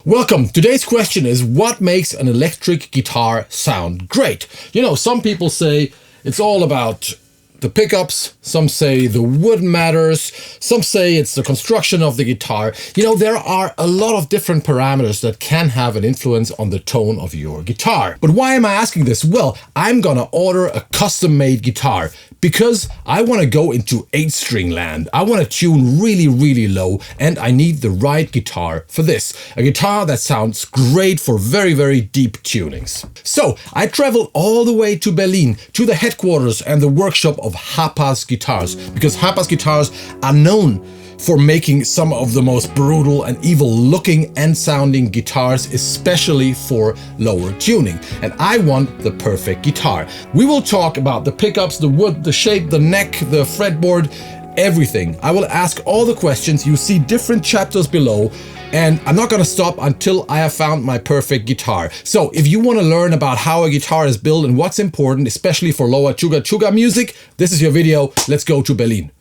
Welcome. Today's question is, what makes an electric guitar sound great? You know, some people say it's all about the pickups, some say the wood matters, some say it's the construction of the guitar. You know, there are a lot of different parameters that can have an influence on the tone of your guitar. But why am I asking this? Well, I'm gonna order a custom-made guitar because I want to go into 8-string land. I want to tune really low, and I need the right guitar for this. A guitar that sounds great for very deep tunings. So I traveled all the way to Berlin, to the headquarters and the workshop of Hapas guitars, because Hapas guitars are known for making some of the most brutal and evil looking and sounding guitars, especially for lower tuning. And I want the perfect guitar. We will talk about the pickups, the wood, the shape, the neck, the fretboard, everything. I will ask all the questions. You see different chapters below, and I'm not gonna stop until I have found my perfect guitar. So if you wanna learn about how a guitar is built and what's important, especially for lower chuga music, this is your video. Let's go to Berlin.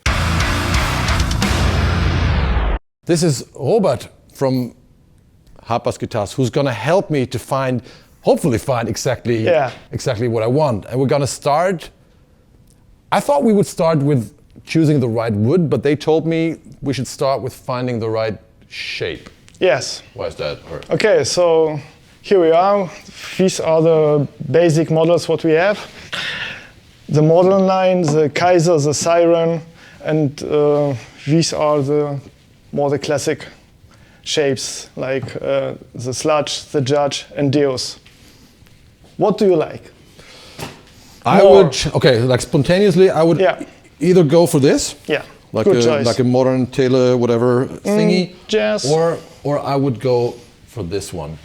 This is Robert from Hapas Guitars, who's gonna help me to hopefully find exactly what I want. And we're gonna start, I thought we would start with choosing the right wood, but they told me we should start with finding the right shape. Yes. Why is that? Okay, so here we are. These are the basic models what we have. The modern line, the Kaiser, the Siren, and these are the classic shapes, like the Sludge, the Judge, and Deus. What do you like? Like spontaneously, I would either go for this, like a modern Taylor whatever thingy, jazz, or I would go for this one.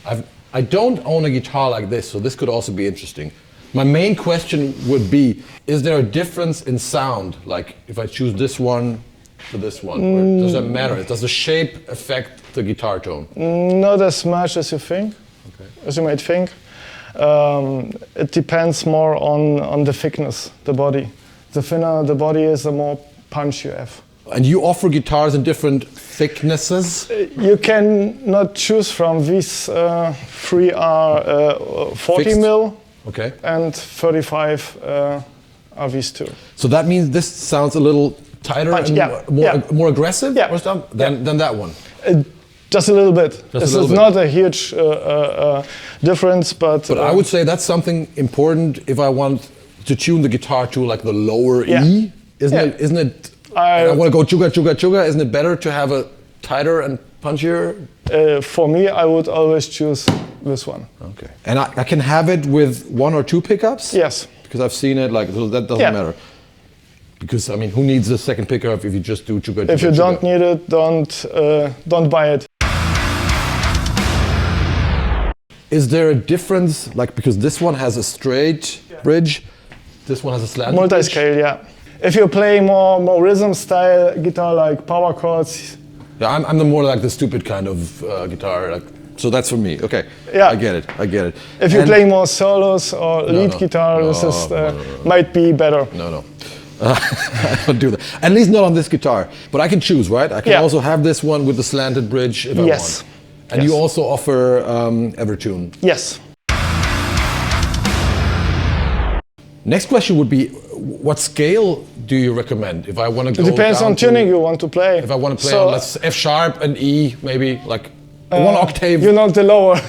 I don't own a guitar like this, so this could also be interesting. My main question would be, is there a difference in sound? Like if I choose this one for this one, or does that matter? Does the shape affect the guitar tone? Not as much as you think, as you might think. It depends more on the thickness, the body. The thinner the body is, the more punch you have. And you offer guitars in different thicknesses? You can not choose from. These three are 40 Fixed? mil and 35 are these two. So that means this sounds a little tighter and more aggressive than that one? Just a little bit. This is not a huge difference, but I would say that's something important if I want to tune the guitar to like the lower E. Isn't it? I want to go chuga. Isn't it better to have a tighter and punchier? For me, I would always choose this one. Okay. And I can have it with 1 or 2 pickups? Yes. Because I've seen it, like, so that doesn't matter. Because, I mean, who needs a second pickup if you just do chuga? If you don't need it, don't buy it. Is there a difference, like, because this one has a straight bridge, this one has a slanted multi-scale, bridge? If you play more rhythm style guitar, like power chords. Yeah, I'm the more like the stupid kind of guitar, like, so that's for me. Okay, I get it. If you play more solos or lead guitar, this is might be better. No. I don't do that. At least not on this guitar. But I can choose, right? I can also have this one with the slanted bridge if I want. And you also offer Evertune. Yes. Next question would be, what scale do you recommend if I want to go? It depends on tuning you want to play. If I want to play on F sharp and E, maybe like 1 octave. You know the lower.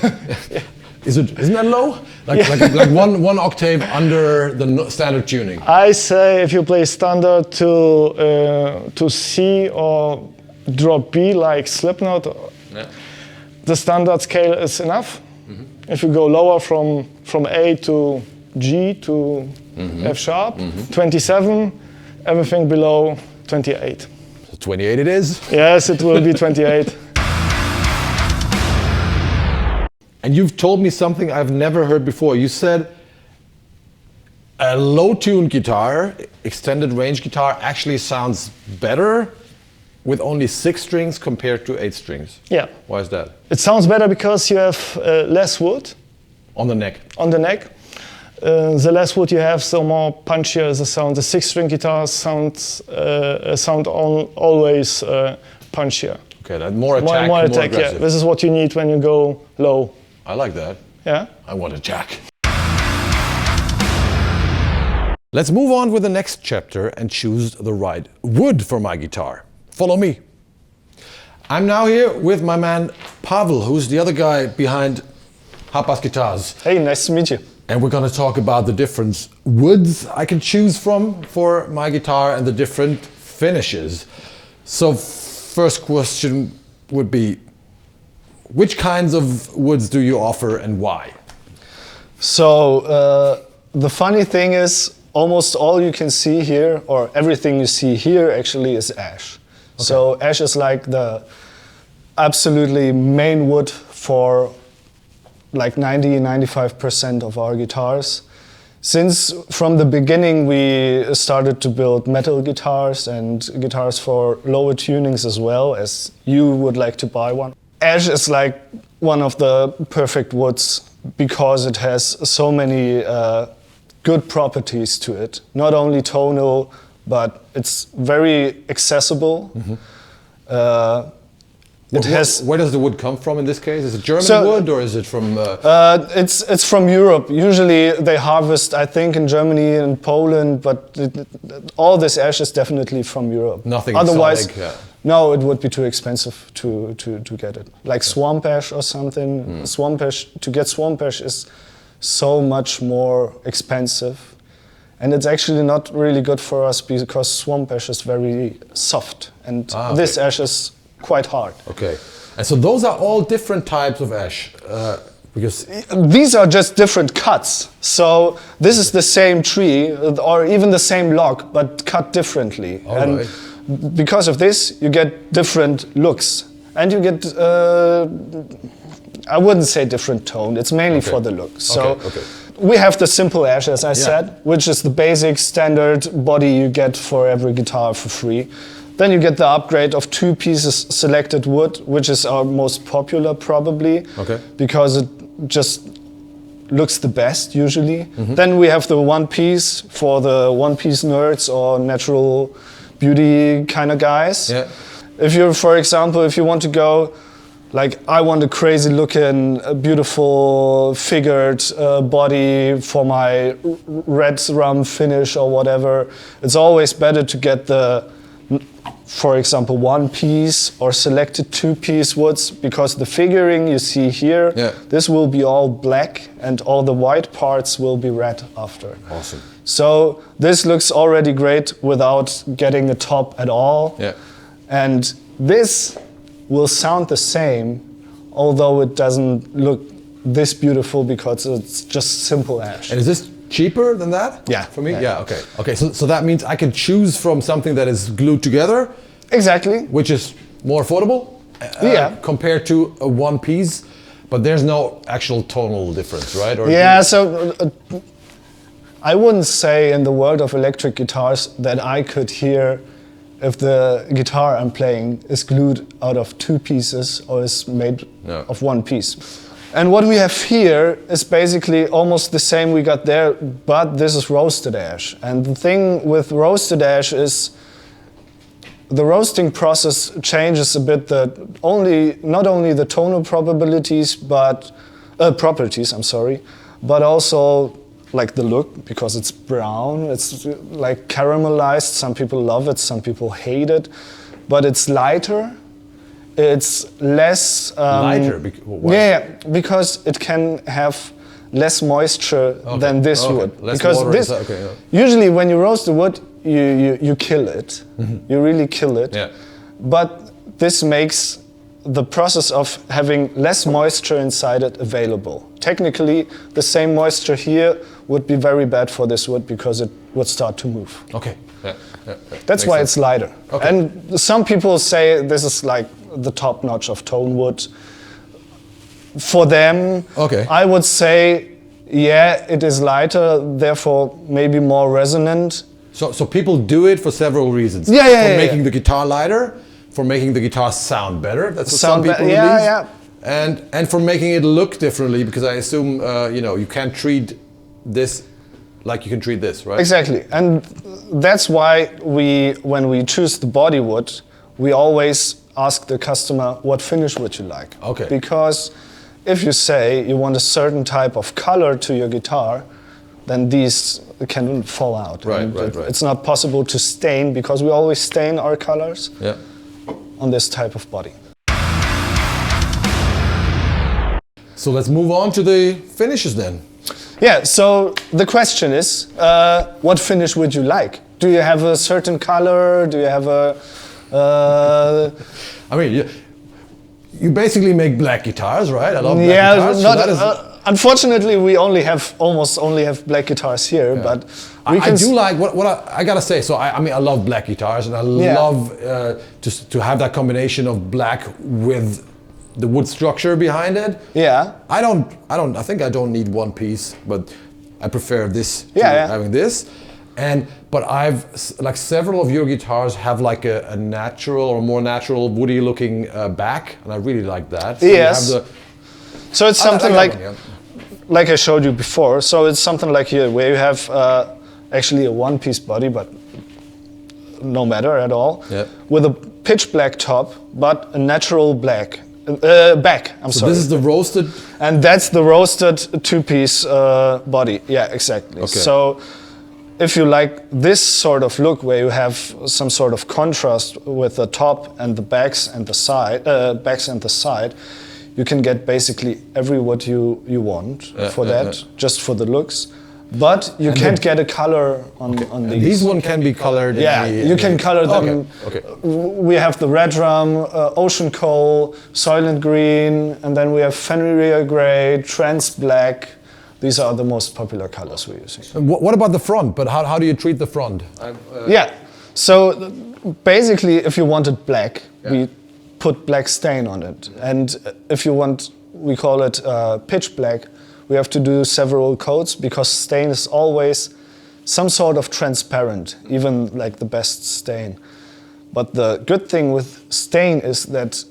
Isn't that low? Like one octave under the standard tuning. I say if you play standard to C or drop B like Slipknot, the standard scale is enough. If you go lower from A to G to F sharp, 27, everything below 28. So 28 it is? Yes, it will be 28. And you've told me something I've never heard before. You said a low-tuned guitar, extended range guitar, actually sounds better with only 6 strings compared to 8 strings. Yeah. Why is that? It sounds better because you have less wood. On the neck. On the neck. The less wood you have, the more punchier is the sound. The 6-string guitars sound always punchier. Okay, that more attack, more more yeah. aggressive. This is what you need when you go low. I like that. Yeah. I want a jack. Let's move on with the next chapter and choose the right wood for my guitar. Follow me. I'm now here with my man Pavel, who's the other guy behind Hapas Guitars. Hey, nice to meet you. And we're going to talk about the different woods I can choose from for my guitar and the different finishes. So first question would be, which kinds of woods do you offer and why? So the funny thing is, almost all you can see here, or everything you see here actually is ash. Okay. So ash is like the absolutely main wood for like 90-95% of our guitars. Since from the beginning we started to build metal guitars and guitars for lower tunings as well, as you would like to buy one. Ash is like one of the perfect woods because it has so many good properties to it. Not only tonal, but it's very accessible. Mm-hmm. Where does the wood come from in this case? Is it German wood or is it from? It's from Europe. Usually they harvest, I think, in Germany and Poland, but all this ash is definitely from Europe. Nothing otherwise. Exotic, yeah. No, it would be too expensive to get it. Like swamp ash or something. Mm. Swamp ash, to get swamp ash is so much more expensive, and it's actually not really good for us because swamp ash is very soft, and this ash is quite hard. Okay, and so those are all different types of ash, because these are just different cuts. So this is the same tree or even the same log, but cut differently. All and right. Because of this, you get different looks, and you get. I wouldn't say different tone. It's mainly for the look. So we have the simple ash, as I said, which is the basic standard body you get for every guitar for free. Then you get the upgrade of 2 pieces selected wood, which is our most popular probably, because it just looks the best usually. Mm-hmm. Then we have the 1 piece for the 1 piece nerds or natural beauty kind of guys. Yeah. If you're, for example, if you want to go, like I want a crazy looking, beautiful figured body for my red rum finish or whatever, it's always better to get the, for example, 1 piece or selected 2 piece woods, because the figuring you see here, this will be all black and all the white parts will be red after. Awesome. So this looks already great without getting a top at all. Yeah. And this will sound the same, although it doesn't look this beautiful because it's just simple ash. And is this cheaper than that? Yeah. For me? Yeah, okay. Okay, so that means I can choose from something that is glued together. Exactly. Which is more affordable compared to a 1 piece, but there's no actual tonal difference, right? Or so I wouldn't say in the world of electric guitars that I could hear if the guitar I'm playing is glued out of 2 pieces or is made of 1 piece. And what we have here is basically almost the same we got there, but this is roasted ash. And the thing with roasted ash is the roasting process changes a bit not only the tonal properties, but also like the look, because it's brown, it's like caramelized. Some people love it, some people hate it, but it's lighter. It's less lighter. Because it can have less moisture than this wood. Less because water this usually when you roast the wood, you kill it. Mm-hmm. You really kill it. Yeah. But this makes the process of having less moisture inside it available. Technically, the same moisture here would be very bad for this wood because it would start to move. Okay. That's why it's lighter. Okay. And some people say this is like the top notch of tone wood. For them, I would say, it is lighter, therefore maybe more resonant. So people do it for several reasons. For making the guitar lighter, for making the guitar sound better. That's what some people believe. And for making it look differently, because I assume you can't treat this like you can treat this, right? Exactly, and that's why when we choose the body wood, we always ask the customer, what finish would you like? Okay. Because if you say you want a certain type of color to your guitar, then these can fall out. Right, and right. It's not possible to stain, because we always stain our colors Yeah. on this type of body. So let's move on to the finishes then. Yeah, so the question is, what finish would you like? Do you have a certain color? Do you have a... I mean, you basically make black guitars, right? I love black guitars. Not, so that is, unfortunately, we almost only have black guitars here, but we I do like what I gotta say. So I mean, I love black guitars, and I love to have that combination of black with the wood structure behind it. Yeah. I think I don't need one piece, but I prefer this to having this. But I've like several of your guitars have like a natural or more natural woody looking back, and I really like that. So yes. So it's something like I showed you before. So it's something like here where you have actually a one-piece body, but no matter at all, with a pitch black top, but a natural black back. I'm sorry. This is the roasted, and that's the roasted two-piece body. Yeah, exactly. Okay. So if you like this sort of look where you have some sort of contrast with the top and the backs and the side, you can get basically every wood you want for that, just for the looks. But you can't get a color on these. These one can be colored. Yeah, you can color them. Okay. We have the red rum, ocean coal, soylent green, and then we have Fenrir gray, trans black. These are the most popular colors we're using. And what about the front? But how do you treat the front? Yeah, so basically if you want it black, we put black stain on it. And if you want, we call it pitch black, we have to do several coats because stain is always some sort of transparent, even like the best stain. But the good thing with stain is that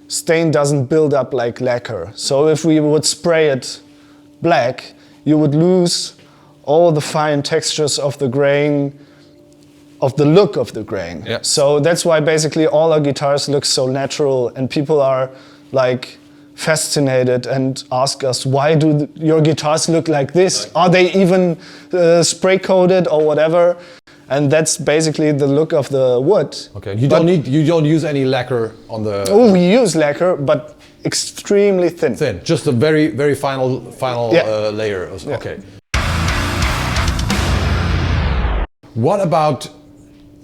stain doesn't build up like lacquer. So if we would spray it black, you would lose all the fine textures of the grain, of the look of the grain. Yeah. So that's why basically all our guitars look so natural, and people are like fascinated and ask us, why do your guitars look like this? Are they even spray coated or whatever? And that's basically the look of the wood. Okay, you don't use any lacquer on the. Oh, we use lacquer, but extremely thin. Thin, just a very, very final layer. Okay. What about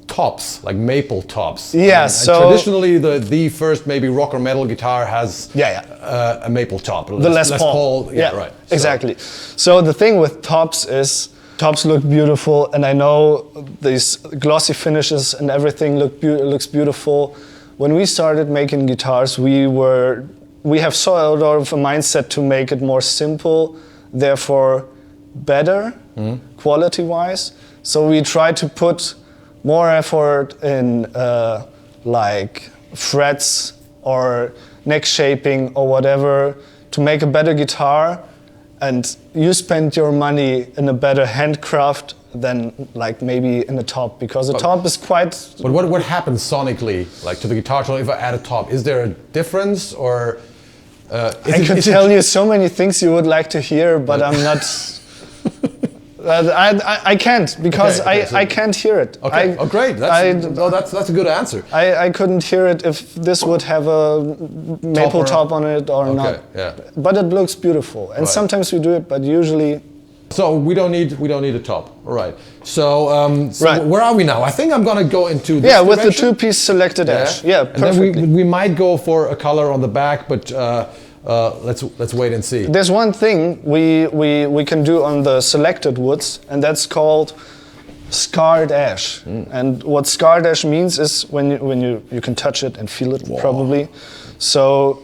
tops, like maple tops? Yeah, and so traditionally the first maybe rock or metal guitar has a maple top. The Les Paul. Yeah, right. Exactly. So the thing with tops is tops look beautiful, and I know these glossy finishes and everything looks beautiful. When we started making guitars, we have sort of a mindset to make it more simple, therefore better quality-wise. So we try to put more effort in like frets or neck shaping or whatever to make a better guitar, and you spend your money in a better handcraft than like maybe in the top, because the top is quite... But what happens sonically, like to the guitar tone if I add a top? Is there a difference, or... I could tell you so many things you would like to hear, but I'm not... I can't, because I can't hear it. Okay, great. That's a good answer. I couldn't hear it if this would have a maple top on it or not. Yeah. But it looks beautiful, and sometimes we do it, but usually. So we don't need a top. All right. So, where are we now? I think I'm gonna go into this with direction. the two-piece selected edge. Yeah, perfectly. And then we might go for a color on the back, but let's wait and see. There's one thing we can do on the selected woods, and that's called scarred ash. And what scarred ash means is when you can touch it and feel it probably. So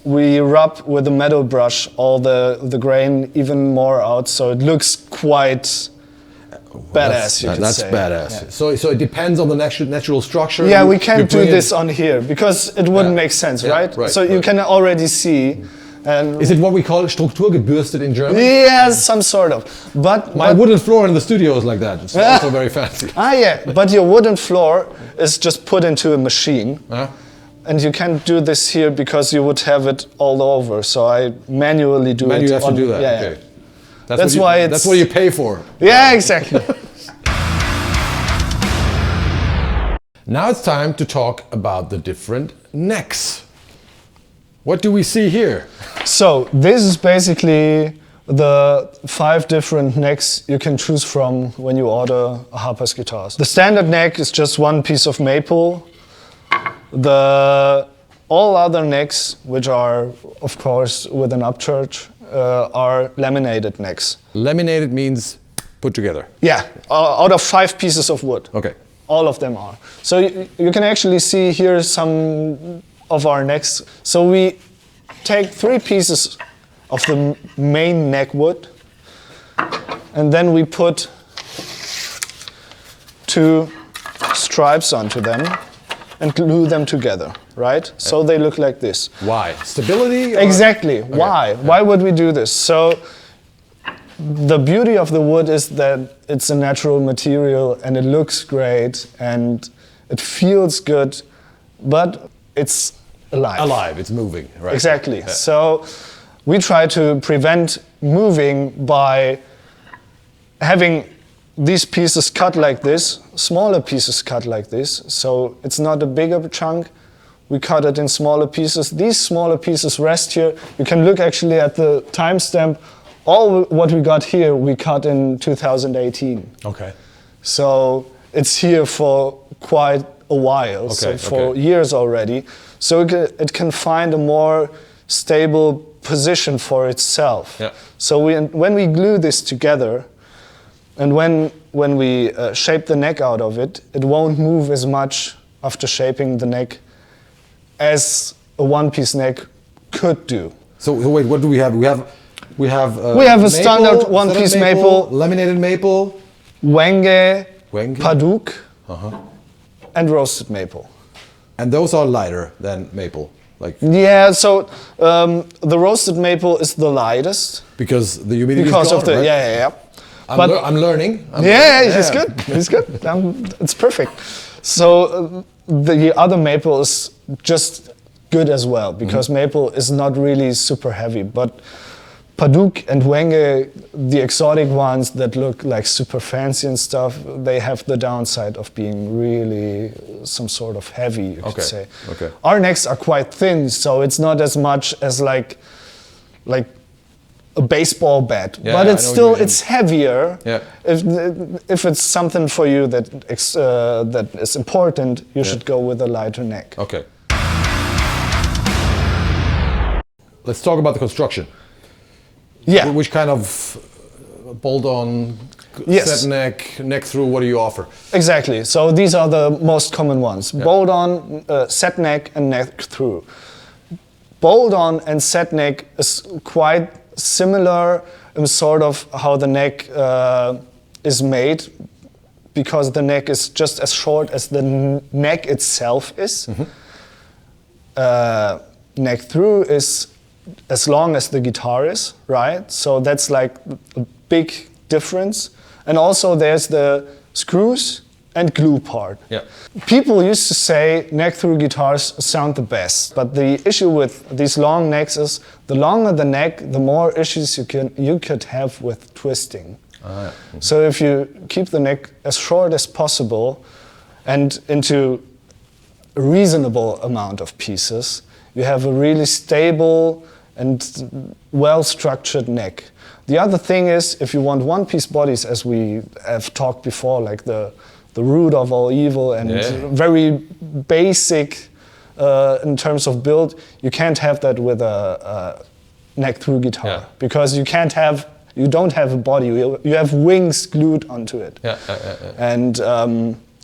we rub with a metal brush all the grain even more out, so it looks quite badass. That's badass. Yeah. So it depends on the natural structure. Yeah, we can't do this on here because it wouldn't make sense, right? So you can already see. And is it what we call strukturgebürstet in German? Yeah, some sort of. But my wooden floor in the studio is like that. It's also very fancy. But your wooden floor is just put into a machine. And you can't do this here because you would have it all over. So I manually do it. You have to do that. Yeah, okay. Yeah. That's why it's... That's what you pay for. Yeah, exactly. Now it's time to talk about the different necks. What do we see here? So this is basically the 5 different necks you can choose from when you order a Hapas guitars. The standard neck is just one piece of maple. All other necks, which are of course with an upchurch, are laminated necks. Laminated means put together? Yeah, out of 5 pieces of wood. Okay. All of them are. So you can actually see here some of our necks. So we take 3 pieces of the main neck wood, and then we put 2 stripes onto them and glue them together, right? So they look like this. Why? Stability? Or? Exactly. Okay. Why? Yeah. Why would we do this? So the beauty of the wood is that it's a natural material and it looks great and it feels good, but it's alive. Alive, it's moving, right? Exactly. Yeah. So we try to prevent moving by having these pieces cut like this, smaller pieces cut like this, so it's not a bigger chunk. We cut it in smaller pieces. These smaller pieces rest here. You can look actually at the timestamp. All what we got here, we cut in 2018. Okay. So it's here for quite a while, so for years already. So it can find a more stable position for itself. Yeah. So when we glue this together, and when we shape the neck out of it, it won't move as much after shaping the neck as a one-piece neck could do. So wait, what do we have? We have a maple, standard one-piece maple, laminated maple, wenge, paduk, and roasted maple. And those are lighter than maple, like. Yeah, so the roasted maple is the lightest because the humidity because is gone, of the right? yeah. I'm learning. It's good. It's good. It's perfect. So the other maple is just good as well because maple is not really super heavy, but paduk and wenge, the exotic ones that look like super fancy and stuff, they have the downside of being really some sort of heavy, you could say. Okay. Our necks are quite thin, so it's not as much as like a baseball bat, but it's still heavier. Yeah. If it's something for you that is important, you should go with a lighter neck. Okay. Let's talk about the construction. Yeah. Which kind of bolt-on, set neck through, what do you offer? Exactly. So these are the most common ones. Yeah. Bolt-on, set neck, and neck through. Bolt-on and set neck is quite similar in sort of how the neck is made, because the neck is just as short as the neck itself is. Neck through is as long as the guitar is, right? So that's like a big difference. And also there's the screws and glue part. Yeah. People used to say neck through guitars sound the best, but the issue with these long necks is the longer the neck, the more issues you could have with twisting. So if you keep the neck as short as possible and into a reasonable amount of pieces, you have a really stable and well-structured neck. The other thing is, if you want one-piece bodies, as we have talked before, like the root of all evil and very basic in terms of build, you can't have that with a neck-through guitar because you don't have a body. You have wings glued onto it. And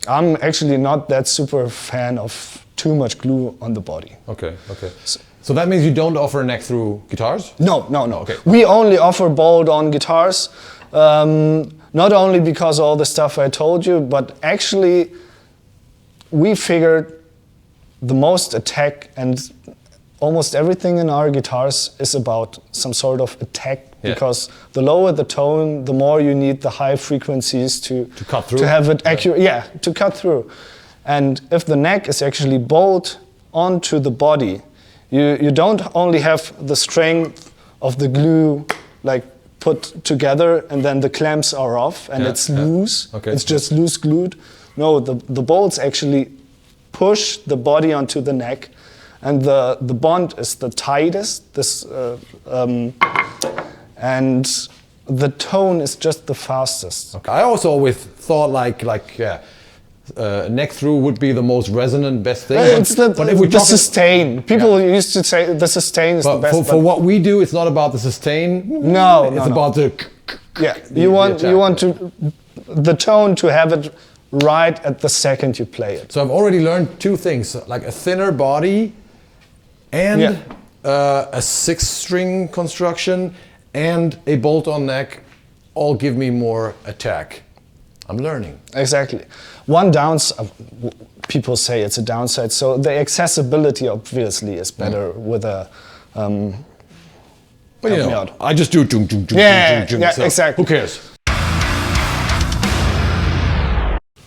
I'm actually not that super fan of too much glue on the body. Okay. So that means you don't offer neck-through guitars? No. Okay. We only offer bolt-on guitars, not only because of all the stuff I told you, but actually we figured the most attack and almost everything in our guitars is about some sort of attack, because the lower the tone, the more you need the high frequencies to cut through, to have it accurate. Yeah, to cut through. And if the neck is actually bold, onto the body, you don't only have the strength of the glue like put together and then the clamps are off and it's loose. Okay. It's just loose glued. No, the bolts actually push the body onto the neck, and the bond is the tightest. And the tone is just the fastest. Okay. I also always thought neck through would be the most resonant, best thing. It's the sustain. People used to say the sustain is the best. For what we do, it's not about the sustain. No, it's about the. Yeah, you want the tone to have it right at the second you play it. So I've already learned two things, like a thinner body and a 6-string construction and a bolt-on neck all give me more attack. I'm learning. Exactly. One downside, people say it's a downside, so the accessibility obviously is better with a... but you know, I just do so exactly. Who cares?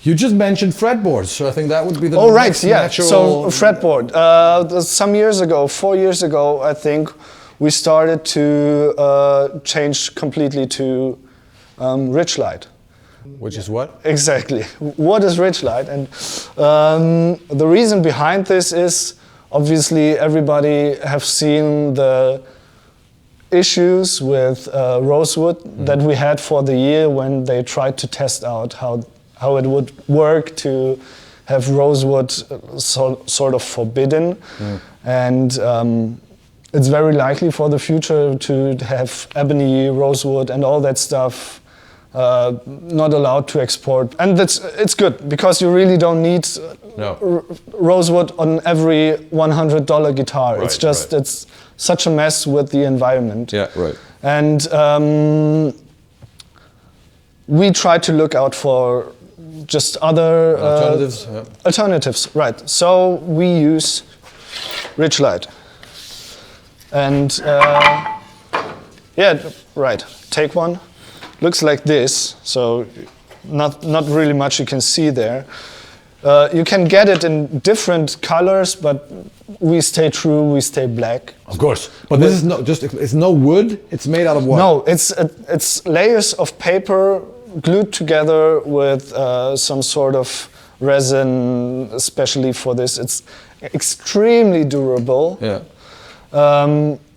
You just mentioned fretboards, so I think that would be the next natural... So fretboard. Some years ago, 4 years ago, I think, we started to change completely to Ridgelight. Which is what? Exactly. What is Ridgelight? And the reason behind this is, obviously, everybody have seen the issues with rosewood that we had for the year when they tried to test out how it would work to have rosewood sort of forbidden. And it's very likely for the future to have ebony, rosewood and all that stuff not allowed to export. And it's good because you really don't need rosewood on every $100 guitar. Right, it's just, it's such a mess with the environment. Yeah, right. And we try to look out for just other alternatives. Alternatives, right. So we use Ridgelight. And yeah, right, take one. Looks like this, so not really much you can see there. You can get it in different colors, but we stay true, we stay black. Of course, but this is not just, it's no wood, it's made out of what? No, it's layers of paper glued together with some sort of resin, especially for this. It's extremely durable. Yeah.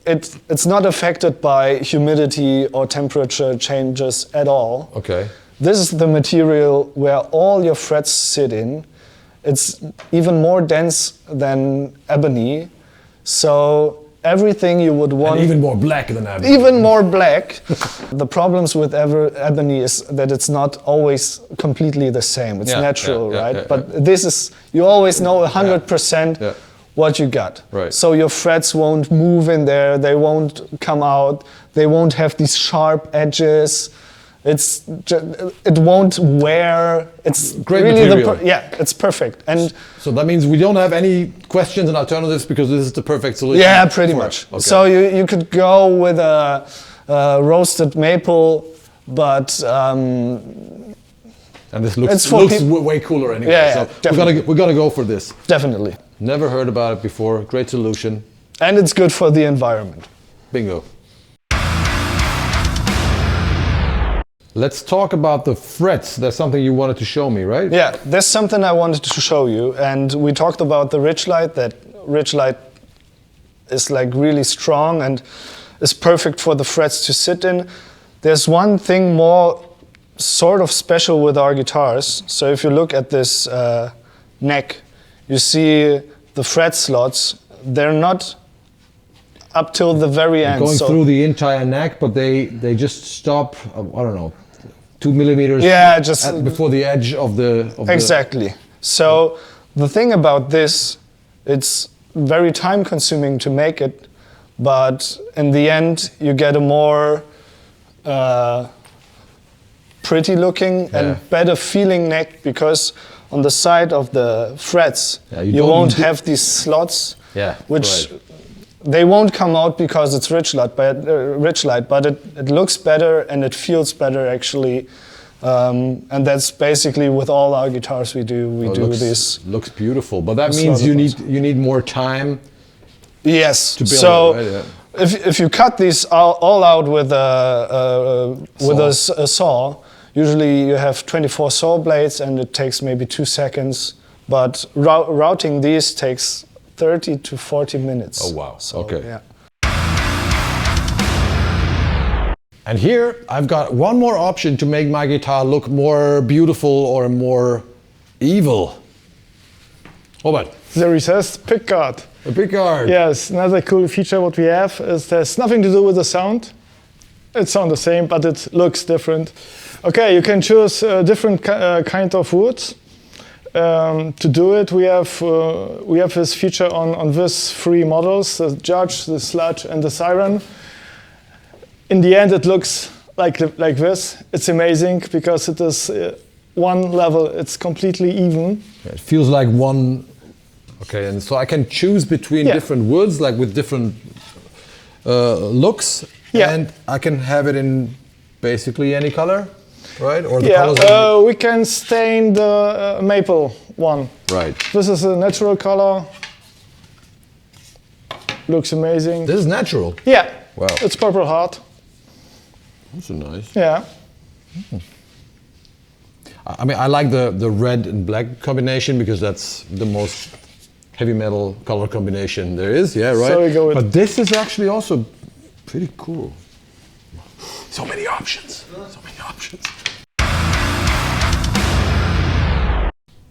It's not affected by humidity or temperature changes at all. Okay. This is the material where all your frets sit in. It's even more dense than ebony, so everything you would want... And even more black than ebony. Even more black. The problems with ebony is that it's not always completely the same. It's natural, right? But this is, you always know 100% what you got. Right. So your frets won't move in there, they won't come out, they won't have these sharp edges. It won't wear. It's great really material. It's perfect. And so that means we don't have any questions and alternatives because this is the perfect solution. Yeah, pretty much. Okay. So you could go with a roasted maple, but and this looks way cooler anyway. Yeah, so we gotta go for this. Definitely. Never heard about it before. Great solution. And it's good for the environment. Bingo. Let's talk about the frets. That's something you wanted to show me, right? Yeah, there's something I wanted to show you. And we talked about the Ridgelight, that Ridgelight is like really strong and is perfect for the frets to sit in. There's one thing more sort of special with our guitars. So if you look at this neck, you see the fret slots. They're not up till the very end. Going through the entire neck, but they just stop, I don't know, 2 millimeters before the edge of the... Exactly. So the thing about this, it's very time consuming to make it, but in the end you get a more pretty looking and better feeling neck, because on the side of the frets you won't have these slots, which they won't come out because it's Ridgelight, but it looks better and it feels better actually And that's basically with all our guitars we do. We do this. Looks beautiful, but that means you need more time. Yes. To build so it, right? Yeah. if you cut these all out with a saw, usually you have 24 saw blades, and it takes maybe 2 seconds. But routing these takes 30 to 40 minutes. Oh wow! So, okay. Yeah. And here I've got one more option to make my guitar look more beautiful or more evil. What about? The recessed pickguard. A pickguard. Yes, another cool feature what we have is there's nothing to do with the sound. It sounds the same, but it looks different. Okay, you can choose different kind of woods. To do it, we have this feature on these 3 models: the Judge, the Sludge, and the Siren. In the end, it looks like this. It's amazing because it is one level. It's completely even. Yeah, it feels like one. Okay, and so I can choose between different woods, like with different looks, and I can have it in basically any color, right? Or the colors. We can stain the maple one. Right. This is a natural color. Looks amazing. This is natural. Yeah. Wow. It's Purple Heart. That's nice. Yeah. I mean, I like the red and black combination because that's the most heavy metal color combination there is. Yeah, right. So we go with. But this is actually also pretty cool. So many options. So many options.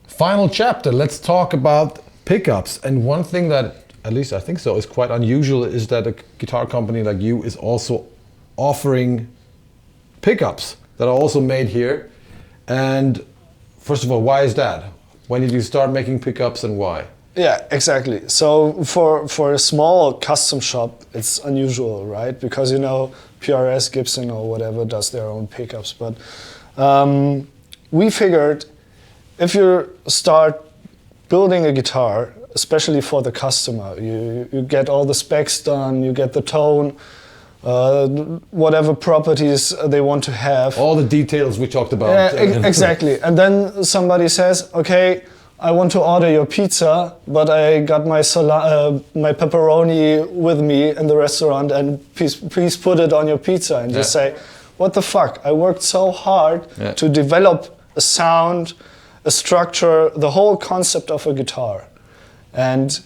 Final chapter. Let's talk about pickups. And one thing that, at least I think so, is quite unusual is that a guitar company like you is also offering pickups that are also made here. And first of all, why is that? When did you start making pickups and why? Yeah, exactly. So for a small custom shop, it's unusual, right? Because PRS, Gibson or whatever does their own pickups. But we figured if you start building a guitar, especially for the customer, you get all the specs done, you get the tone, whatever properties they want to have. All the details we talked about. Exactly. And then somebody says, okay, I want to order your pizza, but I got my pepperoni with me in the restaurant, and please put it on your pizza. And just say, what the fuck? I worked so hard to develop a sound, a structure, the whole concept of a guitar. And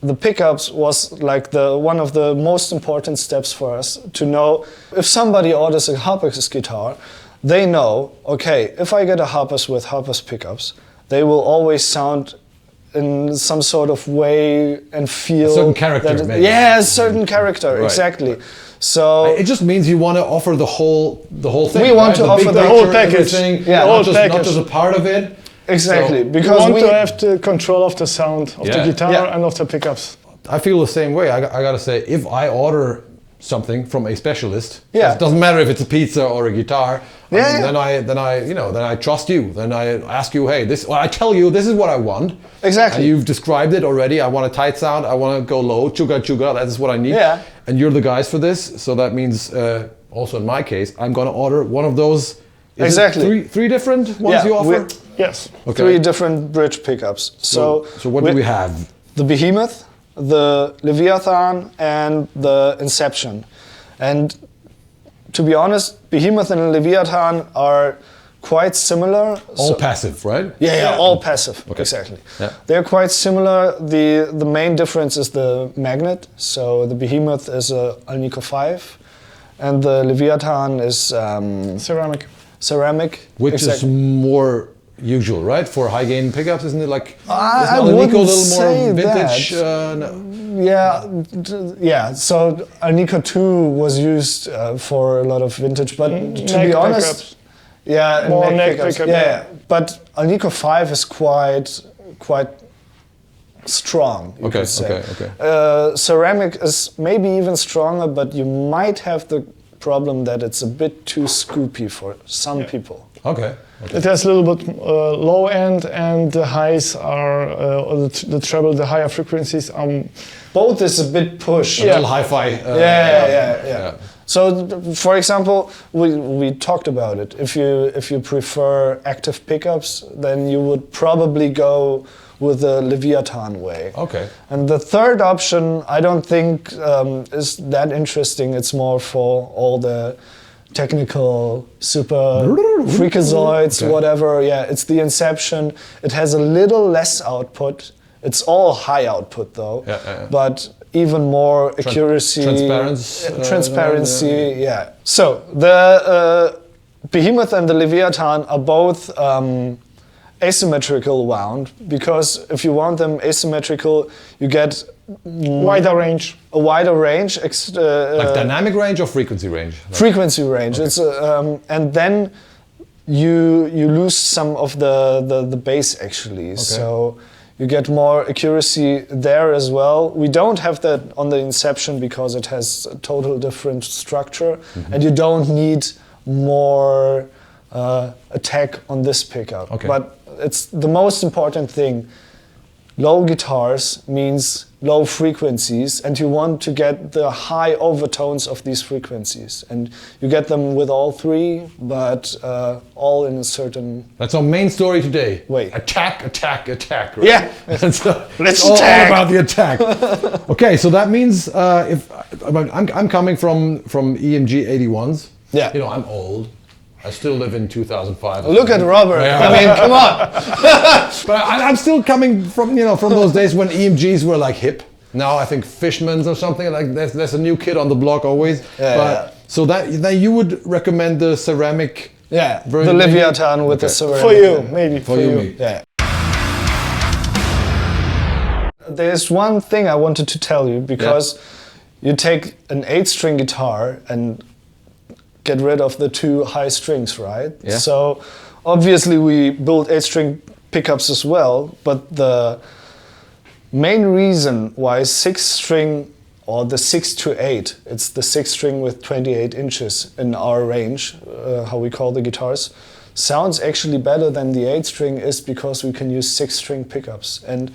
the pickups was like one of the most important steps for us to know if somebody orders a Hapas guitar, they know, okay, if I get a Hapas with Hapas pickups, they will always sound in some sort of way and feel. A certain character, maybe. Yeah, a certain character, right. Exactly. So it just means you want to offer the whole thing. We want to offer the whole package. Yeah, not just a part of it. Exactly, so because we want to have the control of the sound of the guitar and of the pickups. I feel the same way. I gotta say, if I order something from a specialist, it doesn't matter if it's a pizza or a guitar. Then I trust you. Then I ask you, hey, I tell you this is what I want. Exactly. And you've described it already. I want a tight sound. I want to go low, chuga chuga. That is what I need. Yeah. And you're the guys for this. So that means also in my case, I'm gonna order one of those. Exactly. Three different ones you offer? Yes. Okay. 3 different bridge pickups. So what do we have? The Behemoth, the Leviathan, and the Inception. And to be honest, Behemoth and Leviathan are quite similar. All passive, right? Yeah, all passive. Okay. Exactly. Yeah. They're quite similar. The main difference is the magnet. So the Behemoth is a Alnico 5, and the Leviathan is ceramic. Which is more usual, right? For high gain pickups, isn't it like I wouldn't a little say more vintage? No. Yeah. So Alnico 2 was used for a lot of vintage, but to be honest, pickups. More neck pickup. Yeah. But Alnico 5 is quite strong. You could say. Okay. Ceramic is maybe even stronger, but you might have the problem that it's a bit too scoopy for some people. Okay. It has a little bit low end, and the highs are the treble, the higher frequencies. Both is a bit push. A little hi-fi. So, for example, we talked about it. If you prefer active pickups, then you would probably go with the Leviathan way. Okay. And the third option, I don't think is that interesting. It's more for all the technical super freakazoids, whatever. Yeah, it's the Inception. It has a little less output. It's all high output though, but even more accuracy, transparency. Yeah. So the Behemoth and the Leviathan are both asymmetrical wound, because if you want them asymmetrical, you get wider range. A wider range, like dynamic range or frequency range. Frequency range. Okay. It's and then you lose some of the bass actually. Okay. So you get more accuracy there as well. We don't have that on the Inception because it has a total different structure, and you don't need more attack on this pickup. Okay. But it's the most important thing. Low guitars means low frequencies, and you want to get the high overtones of these frequencies. And you get them with all three, but all in a certain... That's our main story today. Wait. Attack, attack, attack. Right? Yeah. Let's attack. All about the attack. Okay, so that means if I'm coming from EMG 81s. Yeah. You know, I'm old. I still live in 2005. Look at Robert. Yeah. I mean, come on. But I'm still coming from those days when EMGs were like hip. Now I think Fishman's or something like there's a new kid on the block always. Yeah, but so that you would recommend the ceramic. Yeah, the Leviathan with the ceramic. For you, maybe. For you. Yeah. There's one thing I wanted to tell you, because you take an 8-string guitar and get rid of the 2 high strings, right? Yeah. So obviously we build 8-string pickups as well, but the main reason why 6-string, or the 6 to 8, it's the 6-string with 28 inches in our range, how we call the guitars, sounds actually better than the 8-string is because we can use 6-string pickups. And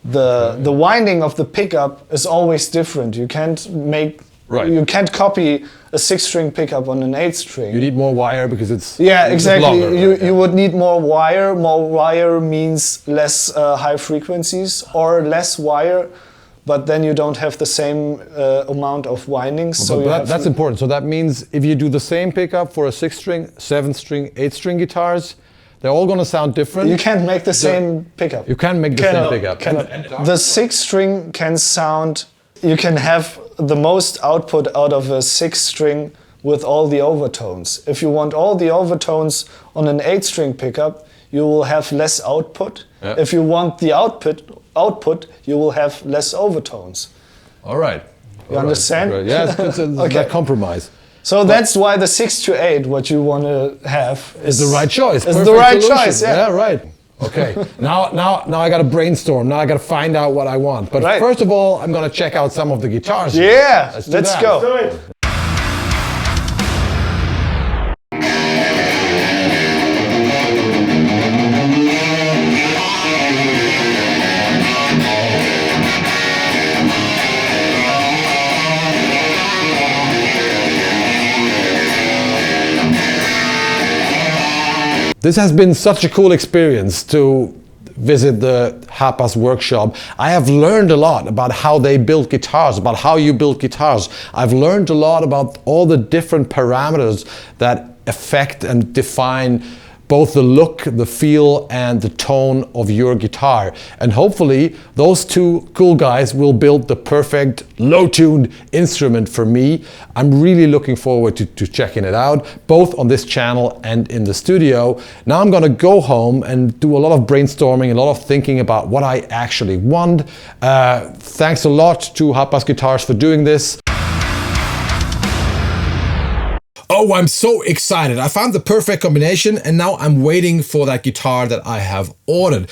the winding of the pickup is always different. You can't make... Right. You can't copy a 6-string pickup on an 8-string. You need more wire because it's exactly. Longer, you would need more wire. More wire means less high frequencies, or less wire, but then you don't have the same amount of windings. So that's important. So that means if you do the same pickup for a 6-string, 7-string, 8-string guitars, they're all going to sound different. You can't make the same pickup. You can't make the same pickup. The 6-string can sound. You can have the most output out of a 6-string with all the overtones. If you want all the overtones on an 8-string pickup, you will have less output. Yeah. If you want the output, you will have less overtones. All right. You understand? Right. Yeah, it's that compromise. So that's why the 6 to 8, what you want to have, is the right choice. Is the right choice. Yeah, right. Okay, now I got to brainstorm. Now I got to find out what I want. But first of all, I'm going to check out some of the guitars. Yeah, let's go. Do it. This has been such a cool experience to visit the Hapas workshop. I have learned a lot about how they build guitars, about how you build guitars. I've learned a lot about all the different parameters that affect and define both the look, the feel, and the tone of your guitar. And hopefully those two cool guys will build the perfect low-tuned instrument for me. I'm really looking forward to checking it out, both on this channel and in the studio. Now I'm gonna go home and do a lot of brainstorming, a lot of thinking about what I actually want. Thanks a lot to Hapas Guitars for doing this. Oh, I'm so excited. I found the perfect combination and now I'm waiting for that guitar that I have ordered.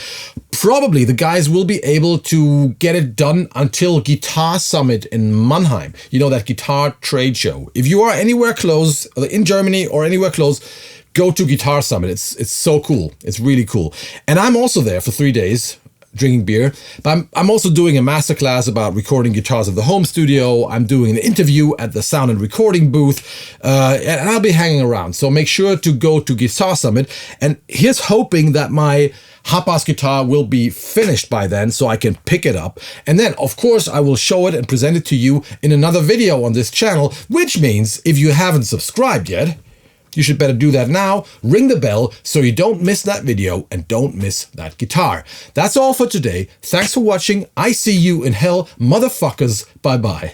Probably the guys will be able to get it done until Guitar Summit in Mannheim. You know, that guitar trade show. If you are anywhere close, in Germany or anywhere close, go to Guitar Summit. It's so cool. It's really cool. And I'm also there for 3 days drinking beer. But I'm also doing a masterclass about recording guitars of the home studio. I'm doing an interview at the sound and recording booth, and I'll be hanging around. So make sure to go to Guitar Summit. And here's hoping that my Hapas guitar will be finished by then so I can pick it up. And then, of course, I will show it and present it to you in another video on this channel, which means if you haven't subscribed yet, you should better do that now. Ring the bell so you don't miss that video and don't miss that guitar. That's all for today. Thanks for watching. I see you in hell, motherfuckers. Bye-bye.